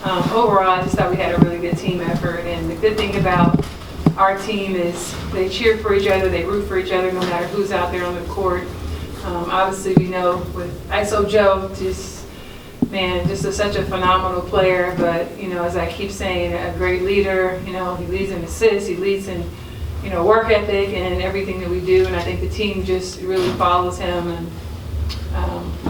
overall, I just thought we had a really good team effort. And the good thing about our team is they cheer for each other, they root for each other no matter who's out there on the court. Obviously, we know with ISO Joe, just such a phenomenal player, but, as I keep saying, a great leader. He leads in assists, he leads in, work ethic and everything that we do, and I think the team just really follows him, and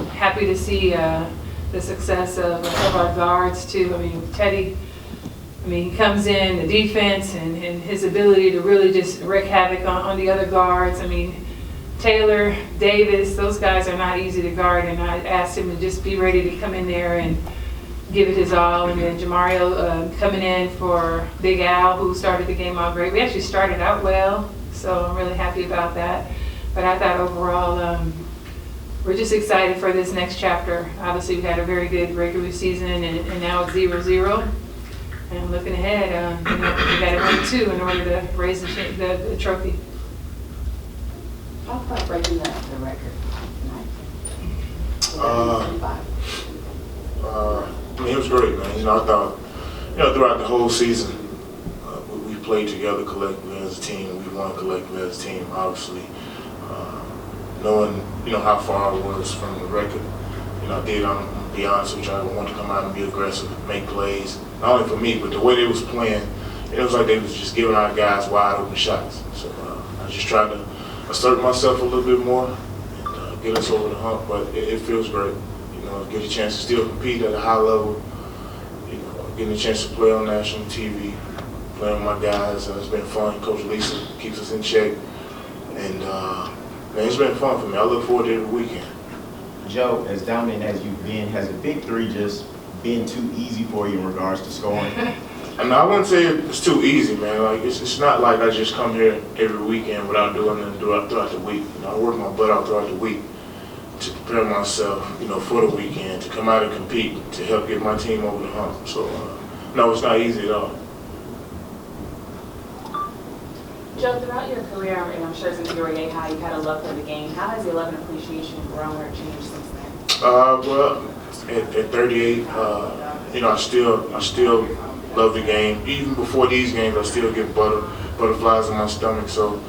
happy to see the success of our guards, too. I mean, Teddy, he comes in, the defense, and his ability to really just wreak havoc on the other guards. I mean, Taylor, Davis, those guys are not easy to guard, and I asked him to just be ready to come in there and give it his all. And then Jamario coming in for Big Al, who started the game off great. We actually started out well, so I'm really happy about that. But I thought overall, we're just excited for this next chapter. Obviously, we had a very good regular season, and now it's 0-0. And looking ahead, we got to win 2 in order to raise the trophy. Talk about breaking the record. It was great, man. I thought, throughout the whole season, we played together collectively as a team. We won collectively as a team, obviously. Knowing, how far I was from the record, I'm going to be honest with you, I wanted to come out and be aggressive, make plays, not only for me, but the way they was playing, it was like they was just giving our guys wide open shots. So I just tried to assert myself a little bit more and get us over the hump, but it feels great. Get a chance to still compete at a high level, getting a chance to play on national TV, playing with my guys. It's been fun. Coach Lisa keeps us in check, and man, it's been fun for me. I look forward to every weekend. Joe, as dominant as you've been, has the big three just been too easy for you in regards to scoring? I wouldn't say it's too easy, man. Like it's not like I just come here every weekend without doing anything throughout the week. I work my butt out throughout the week to prepare myself, for the weekend, to come out and compete, to help get my team over the hump. So, no, it's not easy at all. Joe, throughout your career, and I'm sure since you were a high, you've had a love for the game. How has the 11 appreciation grown or changed since then? Well, at 38, I still love the game. Even before these games, I still get butterflies in my stomach. So,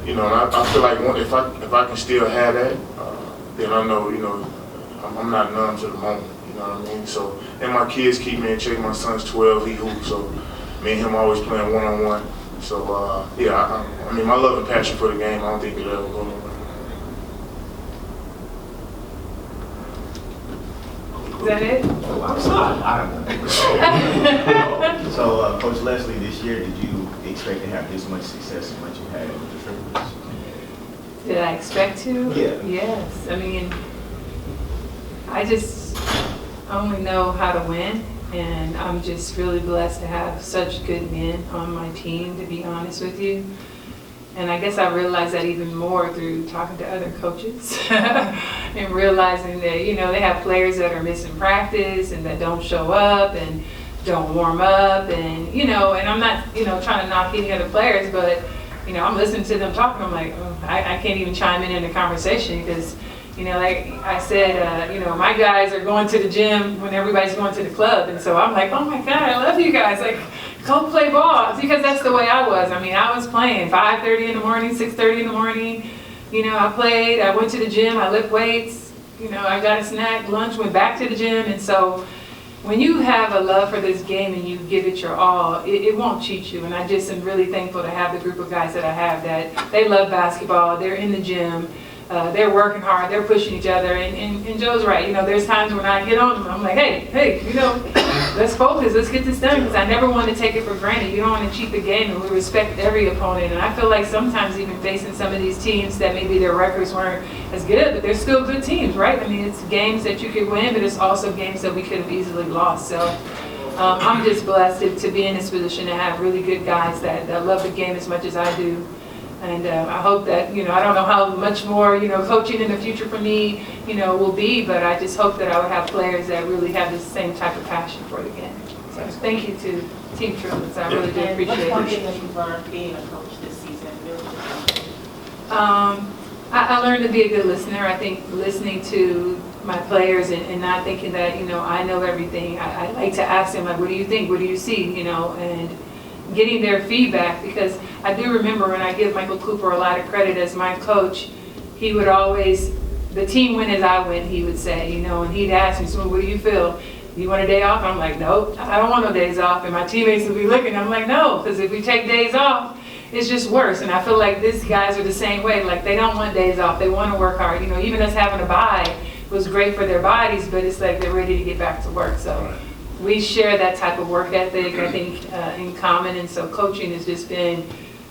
and I feel like if I can still have that, then I know, I'm not numb to the moment. You know what I mean? So, and my kids keep me in check. My son's 12, he hoops, so me and him always playing one-on-one. So, I mean, my love and passion for the game, I don't think it'll ever go nowhere. Is that it? Oh, I'm sorry. I don't know. So, Coach Leslie, this year, did you expect to have this much success as much you had with the Triplets? Did I expect to? Yeah. Yes. I mean, I just only know how to win, and I'm just really blessed to have such good men on my team, to be honest with you. And I guess I realized that even more through talking to other coaches and realizing that, they have players that are missing practice and that don't show up and don't warm up, and, and I'm not, trying to knock any other players, but I'm listening to them talking. I'm like, I can't even chime in the conversation because, like I said, my guys are going to the gym when everybody's going to the club. And so I'm like, oh my God, I love you guys. Like, go play ball. Because that's the way I was. I mean, I was playing 5:30 in the morning, 6:30 in the morning. I played, I went to the gym, I lift weights, I got a snack, lunch, went back to the gym. And so when you have a love for this game and you give it your all, it won't cheat you. And I just am really thankful to have the group of guys that I have that they love basketball, they're in the gym, they're working hard, they're pushing each other. And Joe's right, there's times when I get on them, I'm like, hey, let's focus, let's get this done, because I never want to take it for granted. You don't want to cheat the game, and we respect every opponent. And I feel like sometimes even facing some of these teams that maybe their records weren't as good, but they're still good teams, right? I mean, it's games that you could win, but it's also games that we could have easily lost. So I'm just blessed to be in this position to have really good guys that love the game as much as I do. And I hope that, I don't know how much more, coaching in the future for me, will be, but I just hope that I would have players that really have the same type of passion for the game. So thank you to Team Triplets. I really do appreciate it. What's one thing that you've learned being a coach this season? I learned to be a good listener. I think listening to my players and not thinking that, I know everything. I like to ask them, like, what do you think? What do you see? And getting their feedback, because I do remember when I give Michael Cooper a lot of credit as my coach, he would always, the team win as I win, he would say, and he'd ask me, so what do you feel? You want a day off? I'm like, nope, I don't want no days off. And my teammates would be looking, I'm like, no, because if we take days off, it's just worse. And I feel like these guys are the same way. Like, they don't want days off. They want to work hard. Even us having a bye was great for their bodies, but it's like they're ready to get back to work. So we share that type of work ethic, I think, in common. And so coaching has just been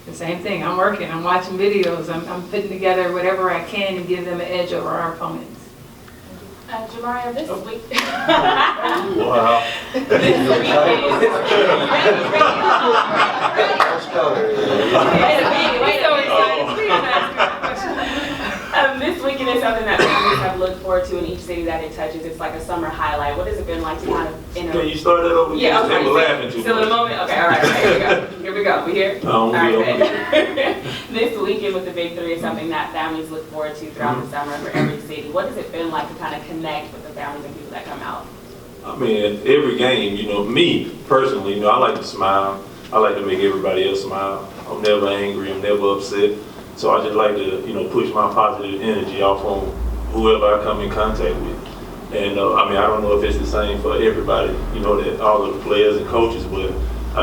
the same thing. I'm working, I'm watching videos, I'm putting together whatever I can to give them an edge over our opponents. Jamaria, this week. Wow. This weekend is something that families have looked forward to in each city that it touches. It's like a summer highlight. What has it been like to kind of, Can you start that over? Yeah, okay. We're laughing too Still in a much. moment? Okay, all right, here we go. Here we go. We here? All right, This weekend with the Big Three is something that families look forward to throughout the summer for every city. What has it been like to kind of connect with the families and people that come out? I mean, every game, me personally, I like to smile. I like to make everybody else smile. I'm never angry. I'm never upset. So I just like to, push my positive energy off on whoever I come in contact with. And I don't know if it's the same for everybody, that all of the players and coaches, but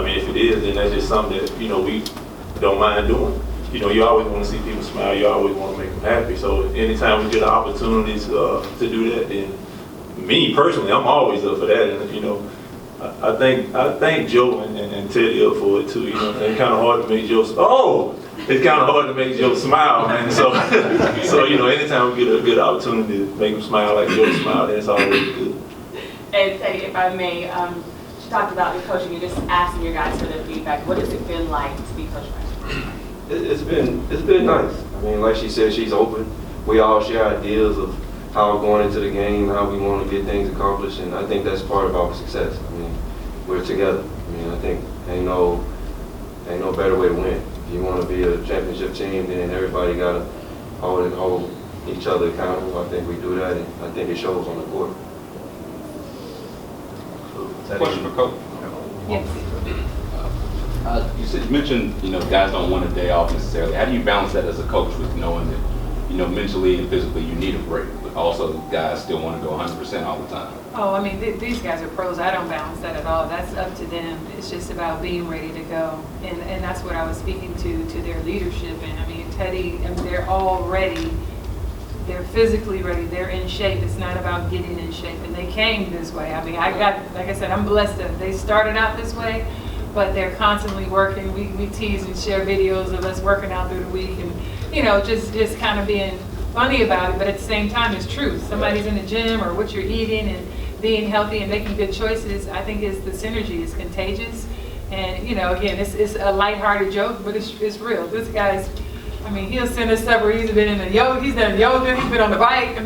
if it is, then that's just something that, we don't mind doing. You always want to see people smile. You always want to make them happy. So anytime we get opportunities to do that, then me personally, I'm always up for that. And, I thank Joe and Teddy up for it too. It's kind of hard to make Joe. It's kind of hard to make Joe smile, man. So anytime we get a good opportunity to make him smile like Joe smiled, that's always good. And Teddy, if I may, you talked about your coaching. You're just asking your guys for their feedback. What has it been like to be coached by? It's been nice. Like she said, she's open. We all share ideas of how we're going into the game, how we want to get things accomplished, and I think that's part of our success. We're together. I think ain't no better way to win. If you want to be a championship team, then everybody got to hold each other accountable. I think we do that, and I think it shows on the court. Question for Coach. Yes. You mentioned, guys don't want a day off necessarily. How do you balance that as a coach with knowing that, mentally and physically you need a break, but also guys still want to go 100% all the time? Oh, these guys are pros. I don't balance that at all. That's up to them. It's just about being ready to go. And that's what I was speaking to their leadership. And Teddy, they're all ready. They're physically ready. They're in shape. It's not about getting in shape. And they came this way. Like I said, I'm blessed that they started out this way, but they're constantly working. We tease and share videos of us working out through the week and, just kind of being funny about it, but at the same time, it's truth. Somebody's in the gym or what you're eating and being healthy and making good choices, I think the synergy is contagious. And, again, it's a lighthearted joke, but it's real. This guy's, he'll send us stuff where he's been in the yoga, he's done yoga, he's been on the bike.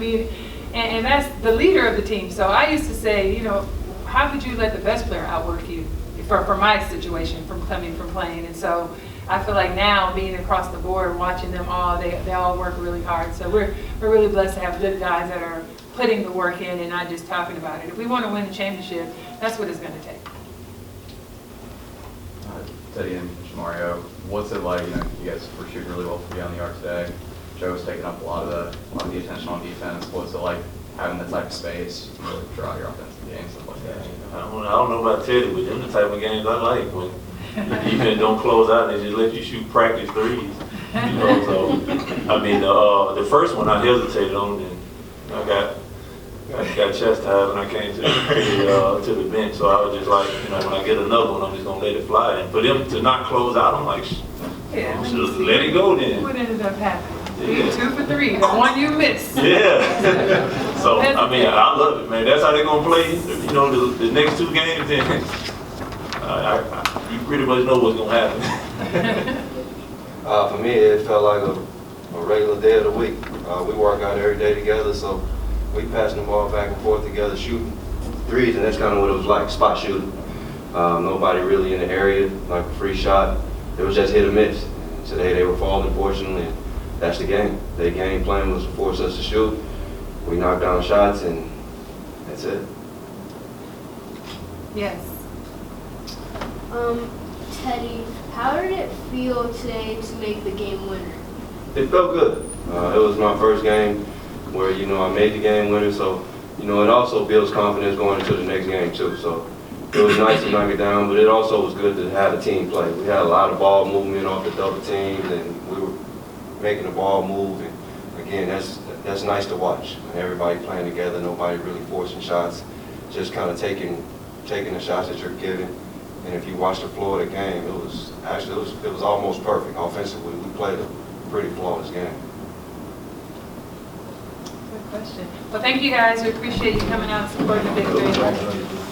And that's the leader of the team. So I used to say, how could you let the best player outwork you for my situation from playing? And so I feel like now being across the board, watching them all, they all work really hard. So we're really blessed to have good guys that are putting the work in and not just talking about it. If we want to win the championship, that's what it's going to take. Teddy and Jamaria, what's it like? You guys were shooting really well to be on the arc today. Joe's taking up a lot of the attention on defense. What's it like having that type of space to really draw your offensive game, stuff like that? I don't know about Teddy, but them the type of games I like when the defense don't close out and they just let you shoot practice threes. So the first one I hesitated on, and I got chastised when I came to the bench. So I was just like, when I get another one, I'm just gonna let it fly. And for them to not close out, I'm like, let it go then. What ended up happening? Yeah. 2 for 3, the one you missed. Yeah. So I love it, man. That's how they're gonna play. The next 2 games, then you pretty much know what's gonna happen. For me, it felt like a regular day of the week. We work out every day together, so we passing the ball back and forth together, shooting threes, and that's kind of what it was like, spot shooting. Nobody really in the area, like a free shot. It was just hit or miss. Today they were falling, fortunately, and that's the game. Their game plan was to force us to shoot, we knock down shots, and that's it. Yes. Teddy, how did it feel today to make the game winner? It felt good. It was my first game where, I made the game winner, so, it also builds confidence going into the next game too. So it was nice to knock it down, but it also was good to have a team play. We had a lot of ball movement off the double teams, and we were making the ball move. And again, that's nice to watch. Everybody playing together, nobody really forcing shots, just kind of taking the shots that you're given. And if you watch the floor of the game, it was almost perfect offensively. We played a pretty flawless game. Good question. Well, thank you guys. We appreciate you coming out and supporting the Big Three.